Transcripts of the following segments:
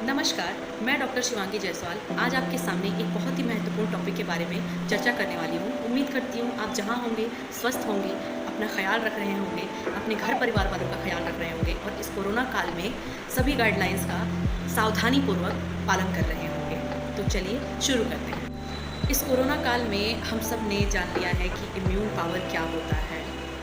नमस्कार, मैं डॉक्टर शिवांगी जायसवाल आज आपके सामने एक बहुत ही महत्वपूर्ण टॉपिक के बारे में चर्चा करने वाली हूँ। उम्मीद करती हूँ आप जहाँ होंगे स्वस्थ होंगे, अपना ख्याल रख रहे होंगे, अपने घर परिवार वालों का ख्याल रख रहे होंगे और इस कोरोना काल में सभी गाइडलाइंस का सावधानीपूर्वक पालन कर रहे होंगे। तो चलिए शुरू करते हैं। इस कोरोना काल में हम सब ने जान लिया है कि इम्यून पावर क्या होता है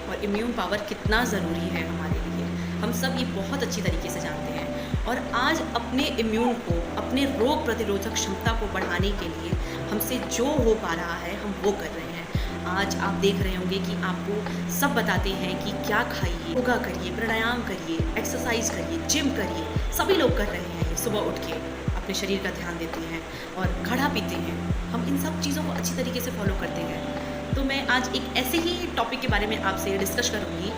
और इम्यून पावर कितना ज़रूरी है हमारे लिए। हम सब ये बहुत अच्छी तरीके से जानते हैं और आज अपने इम्यून को, अपने रोग प्रतिरोधक क्षमता को बढ़ाने के लिए हमसे जो हो पा रहा है हम वो कर रहे हैं। आज आप देख रहे होंगे कि आपको सब बताते हैं कि क्या खाइए, योगा करिए, प्राणायाम करिए, एक्सरसाइज करिए, जिम करिए। सभी लोग कर रहे हैं ये, सुबह उठ के अपने शरीर का ध्यान देते हैं और काढ़ा पीते हैं। हम इन सब चीज़ों को अच्छी तरीके से फॉलो करते हैं। तो मैं आज एक ऐसे ही टॉपिक के बारे में आपसे डिस्कस करूँगी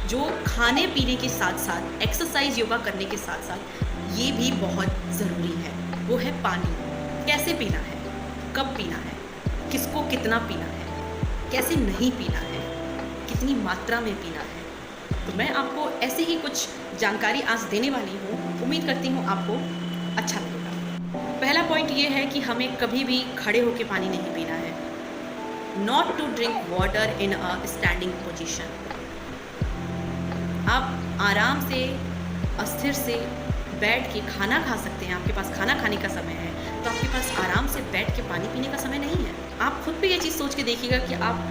जो खाने पीने के साथ साथ, एक्सरसाइज योगा करने के साथ साथ ये भी बहुत ज़रूरी है। वो है पानी। कैसे पीना है, कब पीना है, किसको कितना पीना है, कैसे नहीं पीना है, कितनी मात्रा में पीना है। तो मैं आपको ऐसे ही कुछ जानकारी आज देने वाली हूँ। उम्मीद करती हूँ आपको अच्छा लगेगा। पहला पॉइंट ये है कि हमें कभी भी खड़े होकर पानी नहीं पीना है। Not to drink water in a standing position. आप आराम से, अस्थिर से बैठ के खाना खा सकते हैं। आपके पास खाना खाने का समय है तो आपके पास आराम से बैठ के पानी पीने का समय नहीं है। आप खुद भी ये चीज़ सोच के देखिएगा कि आप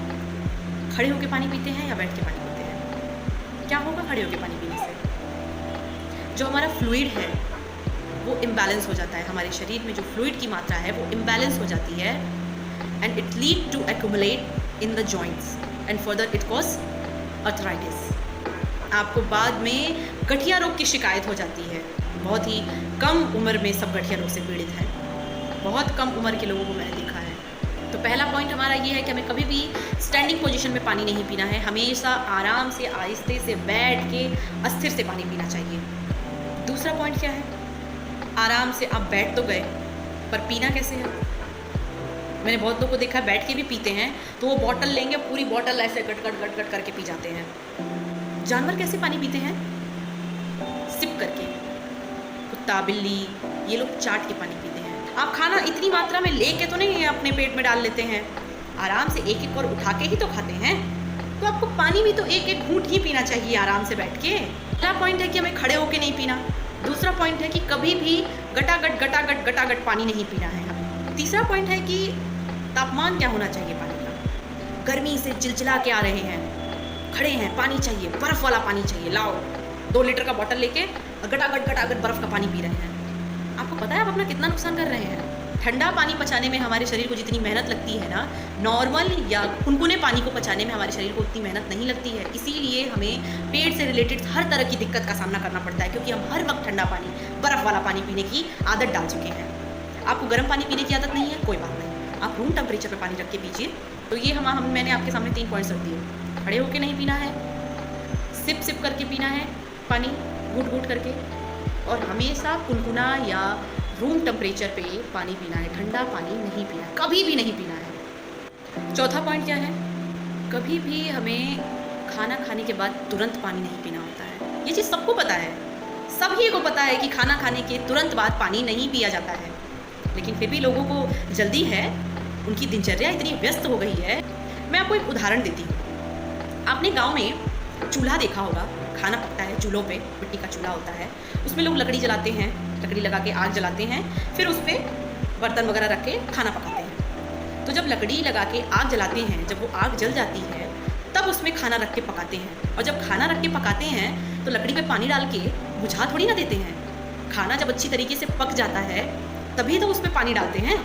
खड़े होकर पानी पीते हैं या बैठ के पानी पीते हैं। क्या होगा खड़े होकर पानी पीने से? जो हमारा फ्लूइड है वो इम्बैलेंस हो जाता है। हमारे शरीर में जो फ्लूइड की मात्रा है वो इम्बैलेंस हो जाती है and it lead to accumulate in the joints and further it cause arthritis. आपको बाद में गठिया रोग की शिकायत हो जाती है। बहुत ही कम उम्र में सब गठिया रोग से पीड़ित हैं। बहुत कम उम्र के लोगों को मैंने देखा है। तो पहला पॉइंट हमारा ये है कि हमें कभी भी स्टैंडिंग पोजीशन में पानी नहीं पीना है। हमेशा आराम से, आहिस्ते से बैठ के अस्थिर से पानी पीना चाहिए। दूसरा पॉइंट क्या है? आराम से आप बैठ तो गए पर पीना कैसे है? मैंने बहुत लोगों को देखा है बैठ के भी पीते हैं तो वो बॉटल लेंगे, पूरी बॉटल ऐसे गट गट गट गट करके पी जाते हैं। जानवर कैसे पानी पीते हैं? सिप करके। कुत्ता, बिल्ली, ये लोग चाट के पानी पीते हैं। आप खाना इतनी मात्रा में लेके तो नहीं अपने पेट में डाल लेते हैं, आराम से एक एक और उठा के ही तो खाते हैं। तो आपको पानी भी तो एक एक घूंट ही पीना चाहिए आराम से बैठ के। पहला पॉइंट है कि हमें खड़े होके नहीं पीना। दूसरा पॉइंट है कि कभी भी गटागट पानी नहीं पीना है हमें। तीसरा पॉइंट है कि तापमान क्या होना चाहिए पानी का। गर्मी से चिलचिला के आ रहे हैं, खड़े हैं, पानी चाहिए, बर्फ़ वाला पानी चाहिए, लाओ 2 लीटर का बॉटल लेके गटागट बर्फ़ का पानी पी रहे हैं। आपको पता है आप अपना कितना नुकसान कर रहे हैं? ठंडा पानी पचाने में हमारे शरीर को जितनी मेहनत लगती है ना, नॉर्मल या कुनकुने पानी को पचाने में हमारे शरीर को उतनी मेहनत नहीं लगती है। इसीलिए हमें पेट से रिलेटेड हर तरह की दिक्कत का सामना करना पड़ता है, क्योंकि हम हर वक्त ठंडा पानी, बर्फ़ वाला पानी पीने की आदत डाल चुके हैं। आपको गर्म पानी पीने की आदत नहीं है, कोई बात नहीं, आप रूम टेम्परेचर पर पानी रख के पीजिए। तो ये मैंने आपके सामने 3 पॉइंट्स रख दिए। खड़े होके नहीं पीना है, सिप करके पीना है पानी, घूट करके, और हमेशा कुनकुना या रूम टेम्परेचर पे पानी पीना है। ठंडा पानी नहीं पीना है, कभी भी नहीं पीना है। चौथा पॉइंट क्या है? कभी भी हमें खाना खाने के बाद तुरंत पानी नहीं पीना होता है। ये चीज़ सबको पता है, सभी को पता है कि खाना खाने के तुरंत बाद पानी नहीं पिया जाता है, लेकिन फिर भी लोगों को जल्दी है, उनकी दिनचर्या इतनी व्यस्त हो गई है। मैं आपको एक उदाहरण देती हूँ। आपने गाँव में चूल्हा देखा होगा, खाना पकता है चूल्हों पे, मिट्टी का चूल्हा होता है, उसमें लोग लकड़ी जलाते हैं, लकड़ी लगा के आग जलाते हैं, फिर उस पर बर्तन वगैरह रख के खाना पकाते हैं। तो जब लकड़ी लगा के आग जलाते हैं, जब वो आग जल जाती है तब उसमें खाना रख के पकाते हैं। और जब खाना रख के पकाते हैं तो लकड़ी पे पानी डाल के बुझा थोड़ी ना देते हैं। खाना जब अच्छी तरीके से पक जाता है तभी तो उस पर पानी डालते हैं।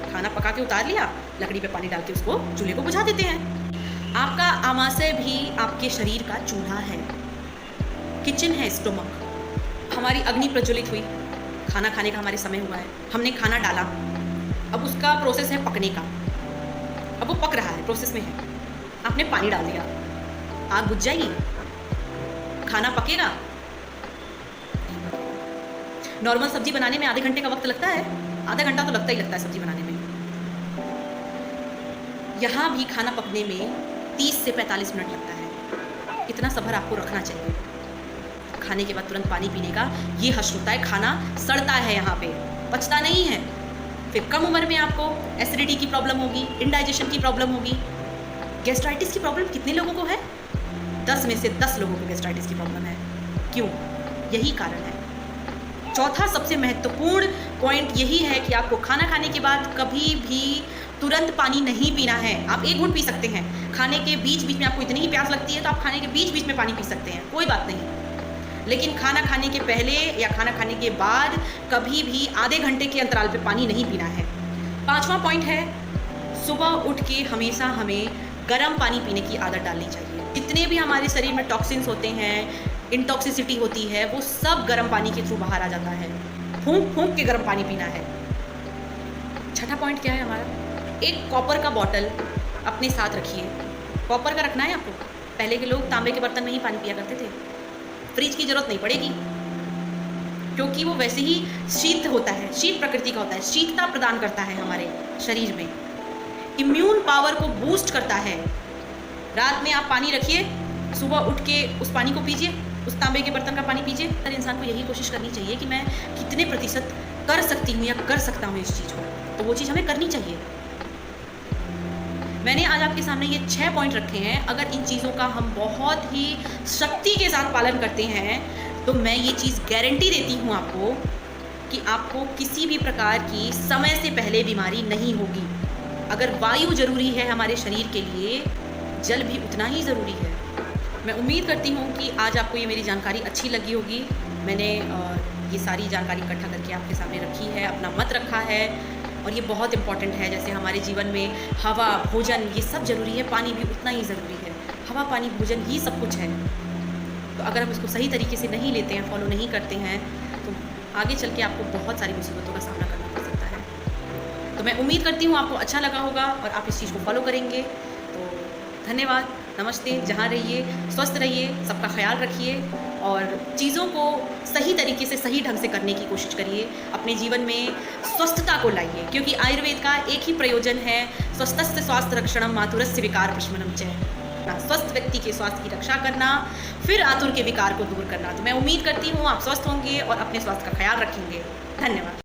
खाना पका के उतार लिया, लकड़ी पे पानी डाल के उसको, चूल्हे को बुझा देते हैं। आपका आमाशय भी आपके शरीर का चूल्हा है, किचन है, स्टोमक। हमारी अग्नि प्रज्वलित हुई, खाना खाने का हमारे समय हुआ है, हमने खाना डाला, अब उसका प्रोसेस है पकने का। अब वो पक रहा है, प्रोसेस में है, आपने पानी डाल दिया, आग बुझ जाएगी, खाना पकेगा। नॉर्मल सब्जी बनाने में आधे घंटे का वक्त लगता है, आधा घंटा तो लगता ही लगता है सब्जी बनाने में। यहाँ भी खाना पकने में 30 से 45 मिनट लगता है। इतना सब्र आपको रखना चाहिए। खाने के बाद तुरंत पानी पीने का ये हश्र होता है, खाना सड़ता है, यहाँ पे पचता नहीं है। फिर कम उम्र में आपको एसिडिटी की प्रॉब्लम होगी, इंडाइजेशन की प्रॉब्लम होगी। गैस्ट्राइटिस की प्रॉब्लम कितने लोगों को है? 10 में से 10 लोगों को गैस्ट्राइटिस की प्रॉब्लम है। क्यों? यही कारण है। चौथा सबसे महत्वपूर्ण पॉइंट यही है कि आपको खाना खाने के बाद कभी भी तुरंत पानी नहीं पीना है। आप एक घूंट पी सकते हैं, खाने के बीच बीच में आपको इतनी ही प्यास लगती है तो आप खाने के बीच बीच में पानी पी सकते हैं, कोई बात नहीं। लेकिन खाना खाने के पहले या खाना खाने के बाद कभी भी आधे घंटे के अंतराल पे पानी नहीं पीना है। पांचवा पॉइंट है, सुबह उठ के हमेशा हमें गर्म पानी पीने की आदत डालनी चाहिए। जितने भी हमारे शरीर में टॉक्सिन्स होते हैं, इंटॉक्सिसिटी होती है, वो सब गर्म पानी के थ्रू बाहर आ जाता है। फूंक फूंक के गर्म पानी पीना है। छठा पॉइंट क्या है हमारा? एक कॉपर का बॉटल अपने साथ रखिए। कॉपर का रखना है आपको। पहले के लोग तांबे के बर्तन में ही पानी पिया करते थे। फ्रिज की जरूरत नहीं पड़ेगी, क्योंकि वो वैसे ही शीत होता है, शीत प्रकृति का होता है, शीतता प्रदान करता है हमारे शरीर में, इम्यून पावर को बूस्ट करता है। रात में आप पानी रखिए, सुबह उठ के उस पानी को पीजिए, उस तांबे के बर्तन का पानी पीजिए। हर इंसान को यही कोशिश करनी चाहिए कि मैं कितने प्रतिशत कर सकती हूँ या कर सकता हूँ इस चीज़ को, तो वो चीज़ हमें करनी चाहिए। मैंने आज आपके सामने ये 6 पॉइंट रखे हैं। अगर इन चीज़ों का हम बहुत ही शक्ति के साथ पालन करते हैं तो मैं ये चीज़ गारंटी देती हूँ आपको कि आपको किसी भी प्रकार की समय से पहले बीमारी नहीं होगी। अगर वायु ज़रूरी है हमारे शरीर के लिए, जल भी उतना ही ज़रूरी है। मैं उम्मीद करती हूँ कि आज आपको ये मेरी जानकारी अच्छी लगी होगी। मैंने ये सारी जानकारी इकट्ठा करके आपके सामने रखी है, अपना मत रखा है, और ये बहुत इंपॉर्टेंट है। जैसे हमारे जीवन में हवा, भोजन, ये सब ज़रूरी है, पानी भी उतना ही ज़रूरी है। हवा, पानी, भोजन ही सब कुछ है। तो अगर हम इसको सही तरीके से नहीं लेते हैं, फॉलो नहीं करते हैं, तो आगे चल के आपको बहुत सारी मुसीबतों का सामना करना पड़ सकता है। तो मैं उम्मीद करती हूँ आपको अच्छा लगा होगा और आप इस चीज़ को फॉलो करेंगे। तो धन्यवाद, नमस्ते। जहाँ रहिए स्वस्थ रहिए, सबका ख्याल रखिए और चीज़ों को सही तरीके से, सही ढंग से करने की कोशिश करिए। अपने जीवन में स्वस्थता को लाइए, क्योंकि आयुर्वेद का एक ही प्रयोजन है, स्वस्थस्य स्वास्थ्य रक्षणम मातुरस्य विकार प्रशमनम च। स्वस्थ व्यक्ति के स्वास्थ्य की रक्षा करना, फिर आतुर के विकार को दूर करना। तो मैं उम्मीद करती हूँ आप स्वस्थ होंगे और अपने स्वास्थ्य का ख्याल रखेंगे। धन्यवाद।